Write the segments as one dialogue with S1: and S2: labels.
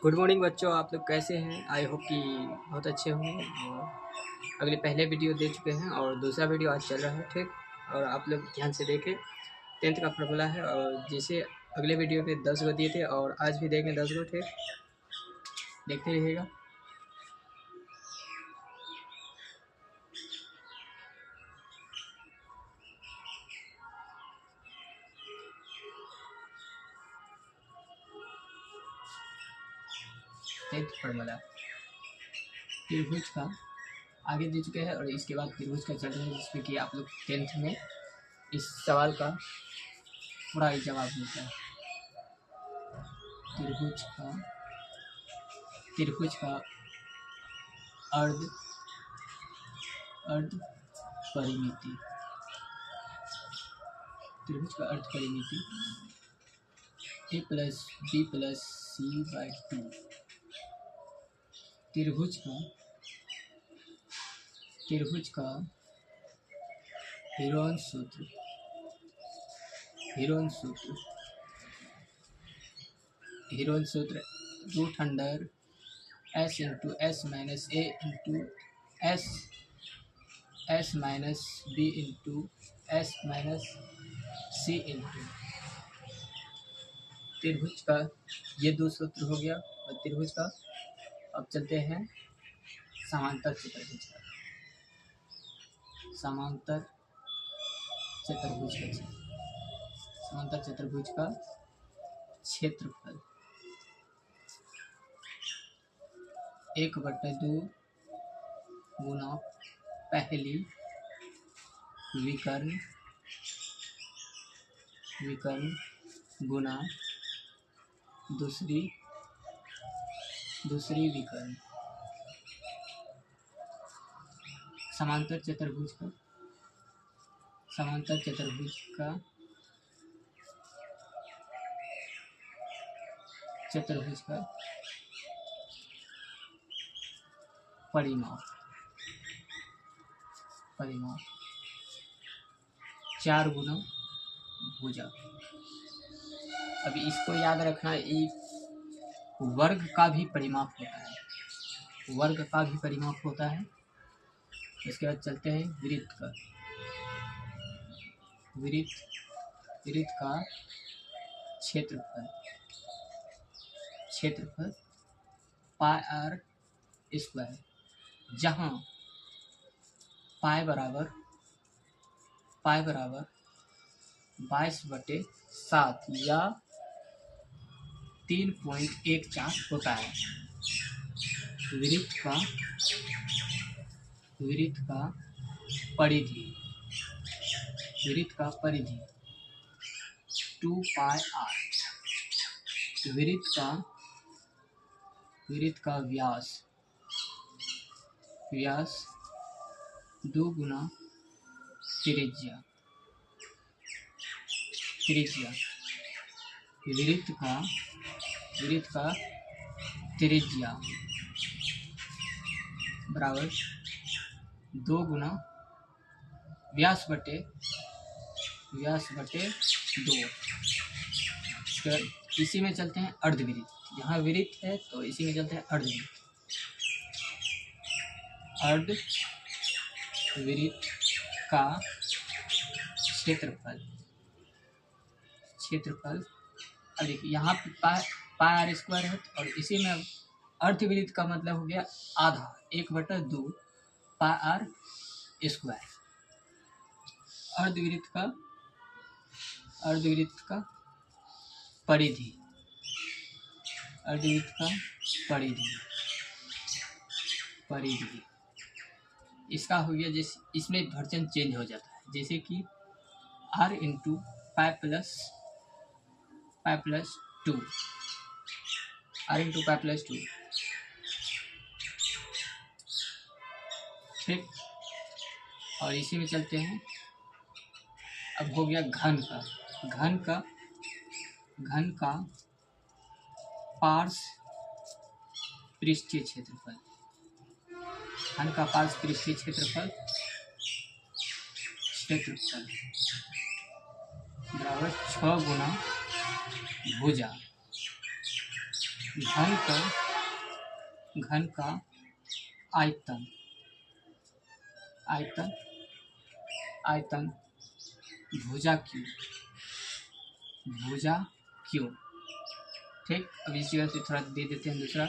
S1: Good morning बच्चों, आप लोग कैसे हैं? आई होप कि बहुत अच्छे होंगे। और अगले पहले वीडियो दे चुके हैं और दूसरा वीडियो आज चल रहा है, ठीक। और आप लोग ध्यान से देखें। 10th का फॉर्मूला है और जैसे अगले वीडियो पे 10 गो दिए थे और आज भी देंगे 10 गो, ठीक। देखते रहिएगा। टेंथ फॉर्मूला त्रिभुज का आगे दे चुके हैं और इसके बाद त्रिभुज का चल रहा है, जिसमें कि आप लोग 10th में इस सवाल का पूरा ही जवाब मिलता है। त्रिभुज का अर्ध परिमिति। त्रिभुज का अर्ध परिमिति a plus b plus c by 2। त्रिभुज का हीरोन सूत्र root under s into s minus a into s minus b into s minus c into. त्रिभुज का ये दो सूत्र हो गया और त्रिभुज का। अब चलते हैं समांतर चतुर्भुज का। समांतर चतुर्भुज का क्षेत्रफल 1/2 गुना पहली विकर्ण गुना दूसरी विकर्ण। समांतर चतुर्भुज का परिमाप 4 गुना भुजा। अभी इसको याद रखना, ये वर्ग का भी परिमाप होता है। इसके बाद चलते हैं वृत्त का क्षेत्रफल पाई आर स्क्वायर, जहाँ पाई बराबर 22/7 या 3.14 होता है। वृत्त का परिधि 2 पाई आर। वृत्त का व्यास 2 गुना त्रिज्या। वृत्त का त्रिज्या बराबर 2 गुना व्यास बटे 2। इसी में चलते हैं अर्धवृत्त। यहाँ वृत्त है तो इसी में चलते हैं अर्धवृत्त का क्षेत्रफल। अब देखिए यहाँ पे पाई आर स्क्वायर है और इसी में अर्धवृत्त का मतलब हो गया आधा, 1/2 पाई आर स्क्वायर। अर्धवृत्त का परिधि इसका हो गया, जैसे इसमें वर्जन चेंज हो जाता है, जैसे कि r इंटू पाई प्लस 2। ठीक। और इसी में चलते हैं। अब हो गया घन का पार्श्व पृष्ठीय क्षेत्रफल। बराबर 6 गुना भुजा। घन का आयतन आयतन आयतन भुजा क्यू। ठीक, अब इस जगह से थोड़ा दे देते हैं दूसरा,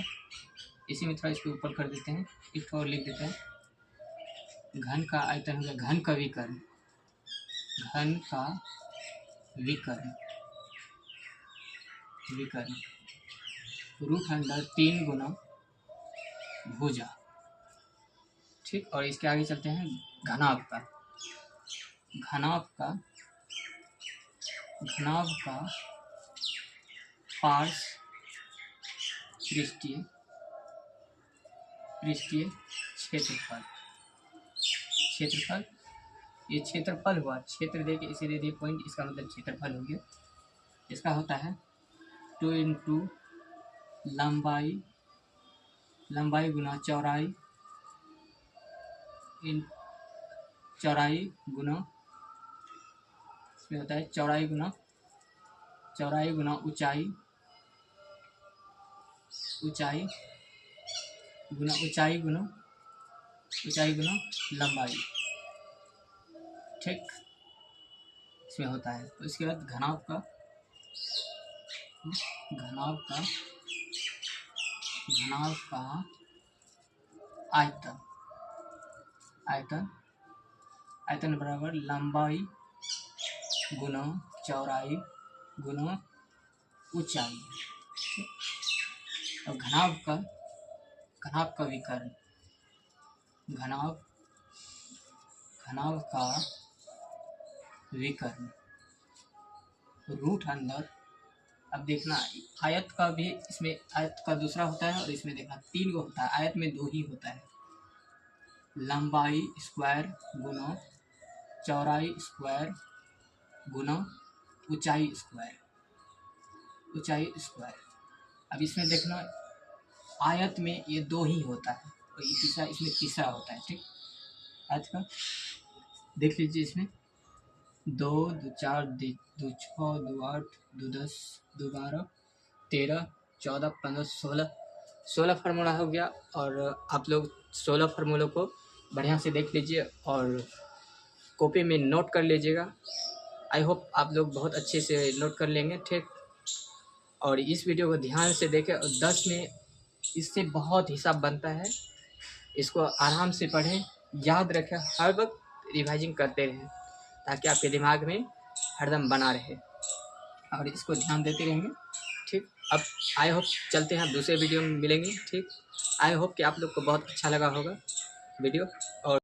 S1: इसी में थोड़ा इसके ऊपर कर देते हैं, एक और लिख देते हैं। घन का आयतन हो गया घन का विकर्ण, घन का विकर्ण रूट अंडर 3 गुना भुजा। ठीक, और इसके आगे चलते हैं घनाभ का पार्श पृष्ठीय क्षेत्रफल। ये क्षेत्रफल हुआ, क्षेत्र दे के इसे दे दिए पॉइंट, इसका मतलब क्षेत्रफल हो गया। इसका होता है 2 इंटू लंबाई गुना चौड़ाई गुना, इसमें होता है चौड़ाई गुना ऊंचाई गुना लंबाई। ठीक, इसमें होता है। तो इसके बाद घनाभ का आयतन बराबर लंबाई गुना चौड़ाई गुना ऊंचाई। और घनाभ का विकर्ण, घनाभ का विकर्ण रूट अंदर। अब देखना आयत का भी, इसमें आयत का दूसरा होता है और इसमें देखना 3 गो होता है, आयत में 2 ही होता है। लंबाई स्क्वायर गुना चौड़ाई स्क्वायर गुना ऊंचाई स्क्वायर। अब इसमें देखना आयत में ये 2 ही होता है और इसमें तीसरा होता है। ठीक, आयत का देख लीजिए, इसमें 2 2 4 2 6 2 8 2 10 2 12 13 14 15 16 फार्मूला हो गया। और आप लोग 16 फार्मूलों को बढ़िया से देख लीजिए और कॉपी में नोट कर लीजिएगा। आई होप आप लोग बहुत अच्छे से नोट कर लेंगे। ठीक, और इस वीडियो को ध्यान से देखें और 10 में इससे बहुत हिसाब बनता है, इसको आराम से पढ़ें, याद रखें, हर वक्त रिवाइजिंग करते रहें ताकि आपके दिमाग में हरदम बना रहे और इसको ध्यान देते रहेंगे। ठीक, अब आई होप चलते हैं, दूसरे वीडियो में मिलेंगे। ठीक, आई होप कि आप लोग को बहुत अच्छा लगा होगा वीडियो। और